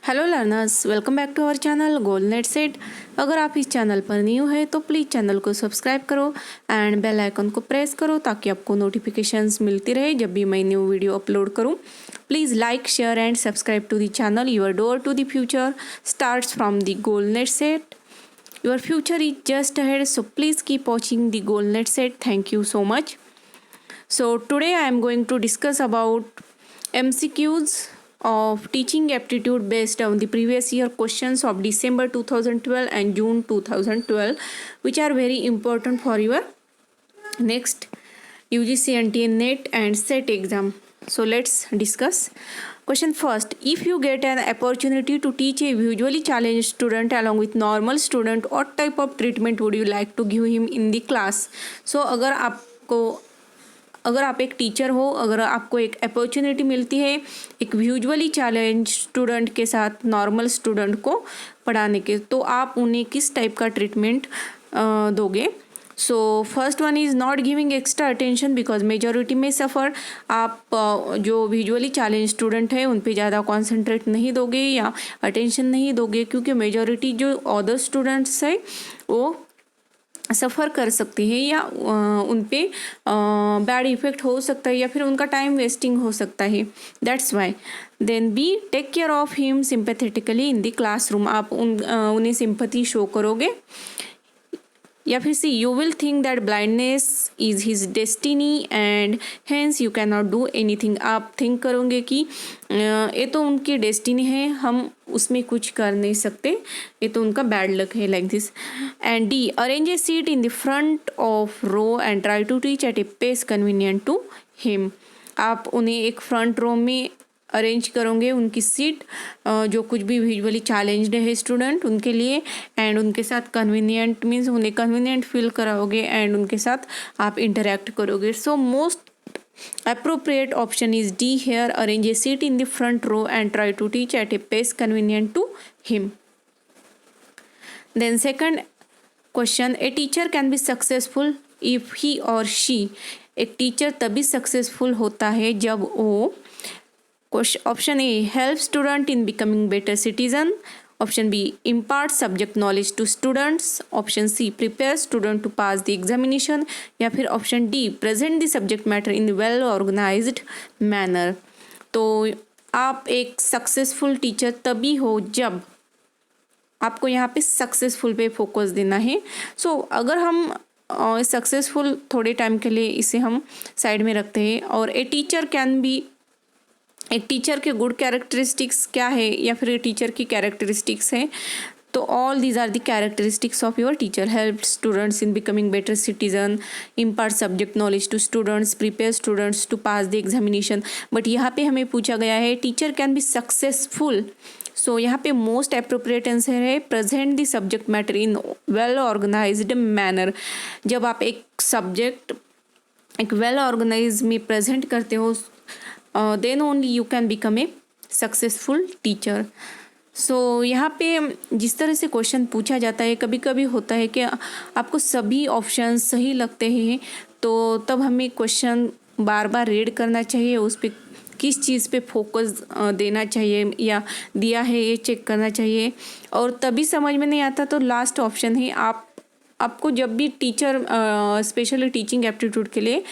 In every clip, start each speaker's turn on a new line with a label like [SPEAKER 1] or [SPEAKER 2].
[SPEAKER 1] Hello learners, welcome back to our channel goalnet set. अगर आप इस चैनल पर न्यू है तो प्लीज़ चैनल को सब्सक्राइब करो एंड बेल आइकन को प्रेस करो ताकि आपको नोटिफिकेशंस मिलती रहे जब भी मैं न्यू वीडियो अपलोड करूं। Please like, share and subscribe to the channel. Your door to the future starts from the goalnet set. Your future is just ahead, so please keep watching the GoalNet set. Thank you so much. So today I am going to discuss about MCQs of teaching aptitude based on the previous year questions of December 2012 and June 2012, which are very important for your next UGC NTA NET and SET exam. So let's discuss. Question first: if you get an opportunity to teach a visually challenged student along with normal student, what type of treatment would you like to give him in the class? So अगर आप एक teacher हो, अगर आपको एक opportunity मिलती है एक विजुअली चैलेंज स्टूडेंट के साथ नॉर्मल स्टूडेंट को पढ़ाने के, तो आप उन्हें किस टाइप का ट्रीटमेंट दोगे? So first one is not giving extra attention because majority में सफ़र। आप जो विजुअली चैलेंज स्टूडेंट है उन पे ज़्यादा कॉन्सेंट्रेट नहीं दोगे या अटेंशन नहीं दोगे, क्योंकि मेजॉरिटी जो अदर स्टूडेंट्स है वो सफ़र कर सकती है या उन पे बैड इफ़ेक्ट हो सकता है या फिर उनका टाइम वेस्टिंग हो सकता है। That's why then be take care of him sympathetically in the classroom. आप उन्हें सिंपैथी शो करोगे। या फिर see you will think that blindness is his destiny and hence you can not do anything. आप think करोगे कि ये तो उनकी डेस्टिनी है, हम उसमें कुछ कर नहीं सकते, ये तो उनका बैड लक है, like this. And D arrange a seat in the front of row and try to teach at a pace convenient to him. आप उन्हें एक फ्रंट रो में अरेंज करोगे उनकी सीट, जो कुछ भी विजुअली चैलेंज्ड है स्टूडेंट उनके लिए, एंड उनके साथ कन्वीनियंट मीन्स उन्हें कन्वीनियंट फील कराओगे एंड उनके साथ आप इंटरेक्ट करोगे। So most appropriate option is D here. Arrange a seat in the front row and try to teach at a pace convenient to him. Then second question, a teacher can be successful if he or she, एक teacher तभी successful होता है जब वो option A help student in becoming better citizen, option B impart subject knowledge to students, option C prepare student to pass the examination, या फिर option D present the subject matter in well organised manner. तो आप एक successful teacher तभी हो जब आपको यहाँ पे सक्सेसफुल पे फोकस देना है। सो अगर हम सक्सेसफुल थोड़े टाइम के लिए इसे हम साइड में रखते हैं, और ए टीचर कैन बी, एक टीचर के गुड कैरेक्टरिस्टिक्स क्या है या फिर टीचर की कैरेक्टरिस्टिक्स है, तो all these are the characteristics of your teacher. Help students in becoming better citizen, impart subject knowledge to students, prepare students to pass the examination. But यहाँ पे हमें पूछा गया है teacher can be successful, so यहाँ पे most appropriate answer है present the subject matter in well organised manner. जब आप एक सब्जेक्ट एक वेल ऑर्गेनाइज में प्रेजेंट करते हो, then only you can become a successful teacher. सो यहाँ पे जिस तरह से क्वेश्चन पूछा जाता है, कभी कभी होता है कि आपको सभी ऑप्शन सही लगते हैं, तो तब हमें क्वेश्चन बार बार रीड करना चाहिए, उस पर किस चीज़ पे फोकस देना चाहिए या दिया है ये चेक करना चाहिए, और तभी समझ में नहीं आता तो लास्ट ऑप्शन है आपको जब भी टीचर स्पेशली टीचिंग एप्टीट्यूड के लिए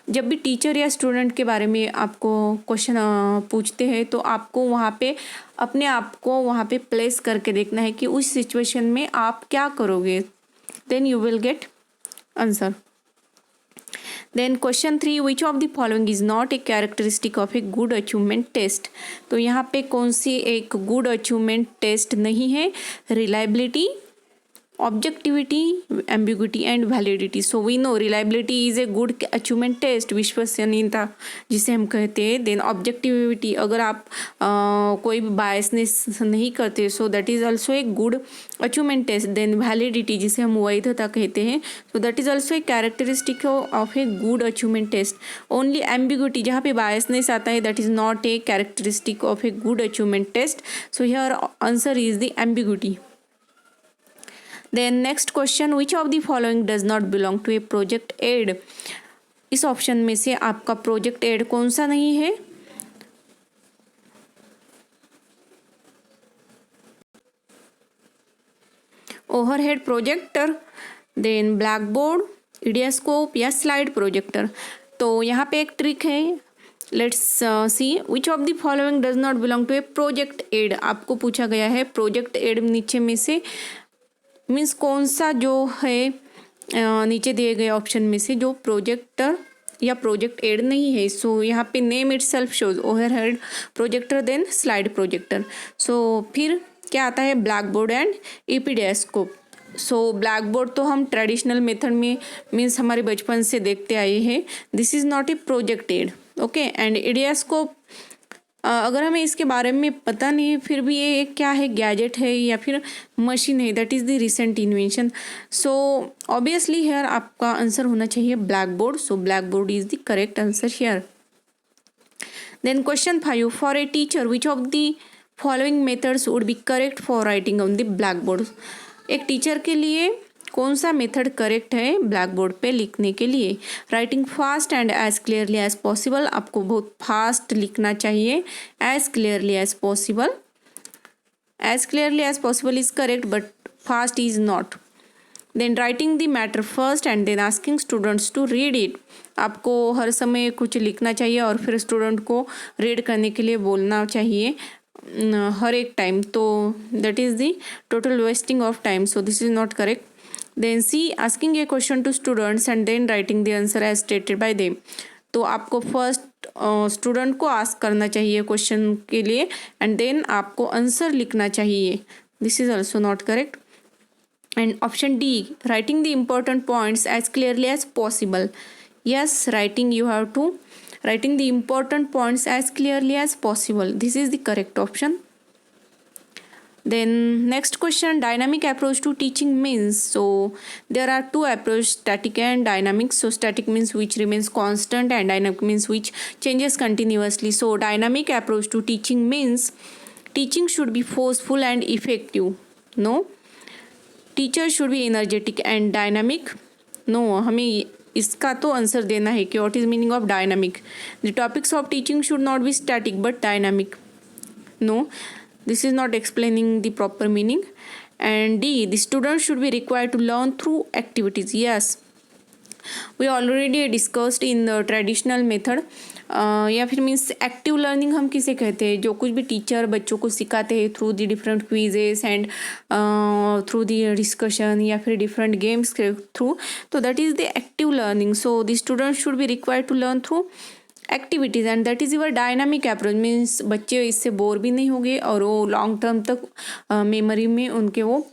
[SPEAKER 1] जब भी टीचर या स्टूडेंट के बारे में आपको क्वेश्चन पूछते हैं, तो आपको वहाँ पे अपने आप को वहाँ पे प्लेस करके देखना है कि उस सिचुएशन में आप क्या करोगे, then you will get answer. Then question 3, which of the following is not a characteristic of a good achievement test. तो यहाँ पे कौन सी एक गुड अचीवमेंट टेस्ट नहीं है? Reliability, objectivity, ambiguity and validity. So we know reliability is a good achievement test, विश्वसनीयता जिसे हम कहते हैं। देन ऑब्जेक्टिविटी, अगर आप कोई बायसनेस नहीं करते, so that is also a good achievement test. Then validity जिसे हम वैधता कहते हैं, so that is also a characteristic of a good achievement test. Only ambiguity, जहाँ पे बायसनेस आता है, that is not a characteristic of a good achievement test. So here answer is the ambiguity. Then next question, which of the following does not belong to a project aid. इस option में से आपका project aid कौन सा नहीं है? Overhead projector, then black board, epidiascope या slide projector. तो यहाँ पे एक ट्रिक है, let's see which of the following does not belong to a project aid. आपको पूछा गया है प्रोजेक्ट एड नीचे में से मीन्स कौन सा जो है नीचे दिए गए ऑप्शन में से जो प्रोजेक्टर या प्रोजेक्ट एड नहीं है। सो यहाँ पे name itself shows overhead projector then slide projector. So फिर क्या आता है black board and epidiascope. So black board तो हम ट्रेडिशनल मेथड में मीन्स हमारे बचपन से देखते आए हैं, this is not a project aid. Okay, and epidiascope अगर हमें इसके बारे में पता नहीं है फिर भी ये क्या है, गैजेट है या फिर मशीन है, that is the recent invention. So obviously here आपका आंसर होना चाहिए blackboard. So black board is the correct answer here. Then question 5, for a teacher which of the following methods would be correct for writing on the blackboard. एक teacher के लिए कौन सा method correct है black board पे लिखने के लिए। Writing fast and as clearly as possible, आपको बहुत फास्ट लिखना चाहिए, as clearly as possible. As clearly as possible is correct but fast is not. Then writing the matter first and then asking students to read it, आपको हर समय कुछ लिखना चाहिए और फिर स्टूडेंट को रीड करने के लिए बोलना चाहिए हर एक टाइम, तो that is the total wasting of time. So this is not correct. Then C asking a question to students and then writing the answer as stated by them, तो आपको फर्स्ट स्टूडेंट को ask करना चाहिए question के लिए and then आपको answer लिखना चाहिए, this is also not correct. And option D, writing the important points as clearly as possible, yes writing you have to writing the important points as clearly as possible, this is the correct option. Then next question, dynamic approach to teaching means, so there are two approach, static and dynamic. So static means which remains constant and dynamic means which changes continuously. So dynamic approach to teaching means teaching should be forceful and effective, no, teacher should be energetic and dynamic, no, हमें इसका तो answer देना है कि what is meaning of dynamic. The topics of teaching should not be static but dynamic, no, this is not explaining the proper meaning. And D, the student should be required to learn through activities, yes we already discussed in the traditional method. या फिर means active learning हम किसे कहते हैं, जो कुछ भी teacher बच्चों को सिखाते हैं through the different quizzes and through the discussion या फिर डिफरेंट गेम्स के थ्रू, तो that is the active learning. So the student should be required to learn through activities and that is your dynamic approach, means बच्चे इससे bore भी नहीं होंगे और वो लॉन्ग टर्म तक मेमोरी में उनके वो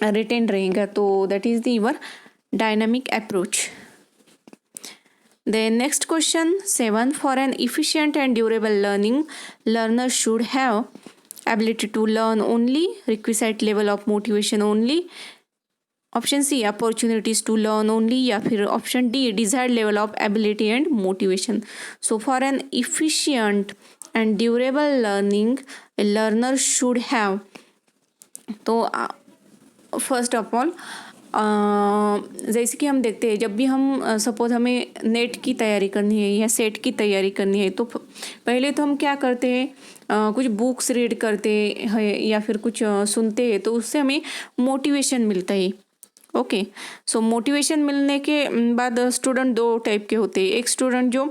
[SPEAKER 1] रिटेन रहेगा, तो that is the your dynamic approach. Then next question 7, for an efficient and durable learning, learner should have ability to learn only, requisite level of motivation only, option C opportunities to learn only, या फिर option D desired level of ability and motivation. So for an efficient and durable learning, a learner should have, तो first of all जैसे कि हम देखते हैं जब भी हम सपोज हमें नेट की तैयारी करनी है या सेट की तैयारी करनी है, तो पहले तो हम क्या करते हैं, कुछ बुक्स रीड करते हैं या फिर कुछ सुनते हैं, तो उससे हमें मोटिवेशन मिलता है। ओके, सो मोटिवेशन मिलने के बाद स्टूडेंट दो टाइप के होते हैं, एक स्टूडेंट जो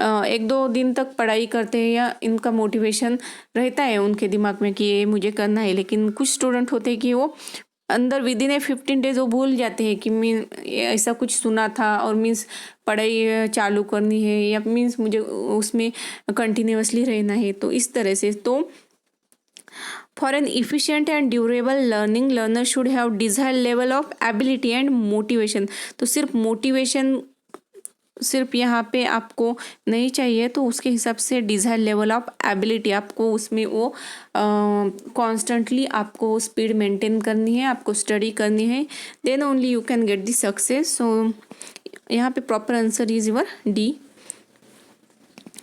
[SPEAKER 1] 1-2 दिन तक पढ़ाई करते हैं या इनका मोटिवेशन रहता है उनके दिमाग में कि ये मुझे करना है, लेकिन कुछ स्टूडेंट होते हैं कि वो अंदर विदिन 15 डेज वो भूल जाते हैं कि मीन ऐसा कुछ सुना था और मीन्स पढ़ाई चालू करनी है या मीन्स मुझे उसमें कंटिन्यूअसली रहना है। तो इस तरह से, तो for an efficient and durable learning, learner should have desired level of ability and motivation. तो सिर्फ मोटिवेशन सिर्फ यहाँ पे आपको नहीं चाहिए, तो उसके हिसाब से डिजायर लेवल ऑफ एबिलिटी आपको उसमें वो कॉन्स्टेंटली आपको स्पीड मेंटेन करनी है, आपको स्टडी करनी है, then only you can get the success. So यहाँ पे proper answer is your D.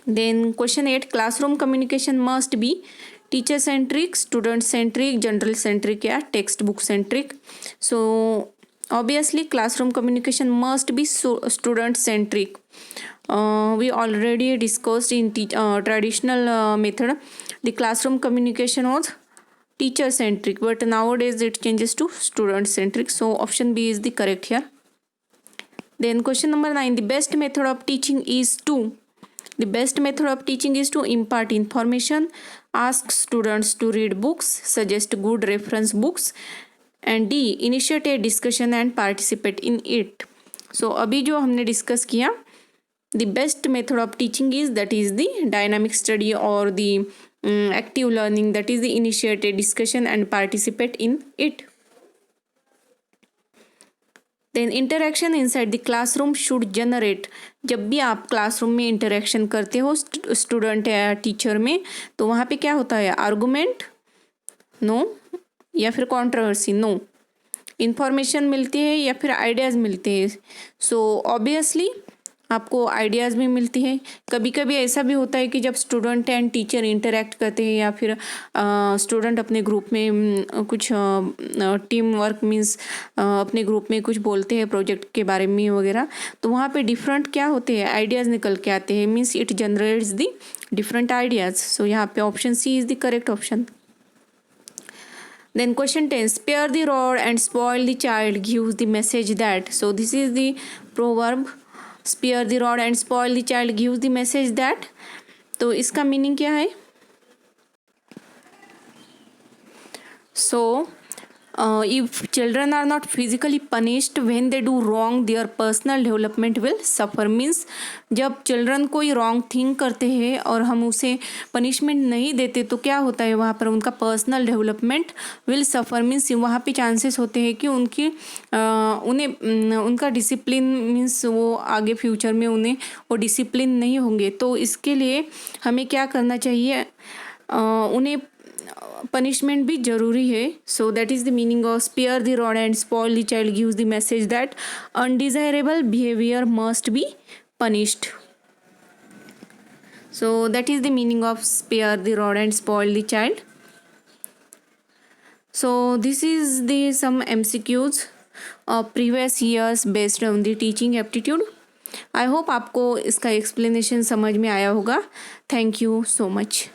[SPEAKER 1] Then question 8, classroom communication must be teacher centric, student centric, general centric या textbook centric. So obviously classroom communication must be student centric. We already discussed in traditional method the classroom communication was teacher centric, but nowadays it changes to student centric. So option B is the correct here. Then question number 9, the best method of teaching is to impart information, ask students to read books, suggest good reference books, and D, initiate a discussion and participate in it. So अभी जो हमने discuss किया, the best method of teaching is the dynamic study or the active learning, that is the initiate a discussion and participate in it. Then interaction inside the classroom should generate, जब भी आप classroom में interaction करते हो student या teacher में, तो वहाँ पे क्या होता है, आर्गूमेंट नो या फिर कंट्रोवर्सी नो, इंफॉर्मेशन मिलती है या फिर आइडियाज़ मिलते हैं. सो ऑब्वियसली आपको आइडियाज़ भी मिलती है. कभी कभी ऐसा भी होता है कि जब स्टूडेंट एंड टीचर इंटरेक्ट करते हैं या फिर स्टूडेंट अपने ग्रुप में कुछ टीम वर्क मीन्स अपने ग्रुप में कुछ बोलते हैं प्रोजेक्ट के बारे में वगैरह, तो वहाँ पे डिफरेंट क्या होते हैं, आइडियाज़ निकल के आते हैं, means it generates the different ideas. So यहाँ पे option C is the correct option. Then question 10, spare the rod and spoil the child gives the message that. So this is the proverb, spare the rod and spoil the child gives the message that. तो इसका meaning क्या है? So if children are not physically punished when they do wrong, their personal development will suffer. Means जब children कोई wrong thing करते हैं और हम उसे पनिशमेंट नहीं देते तो क्या होता है, वहाँ पर उनका personal development will suffer. Means वहाँ पे चांसेस होते हैं कि उनका डिसिप्लिन मीन्स वो आगे फ्यूचर में उन्हें वो डिसिप्लिन नहीं होंगे. तो इसके लिए हमें क्या करना चाहिए, उन्हें पनिशमेंट भी जरूरी है. So that is the meaning of spare the rod and spoil the child gives the message that undesirable behaviour must be punished. So that is the meaning of spare the rod and spoil the child. So this is the some MCQs of previous years based on the teaching aptitude. I hope आपको इसका explanation समझ में आया होगा. Thank you so much.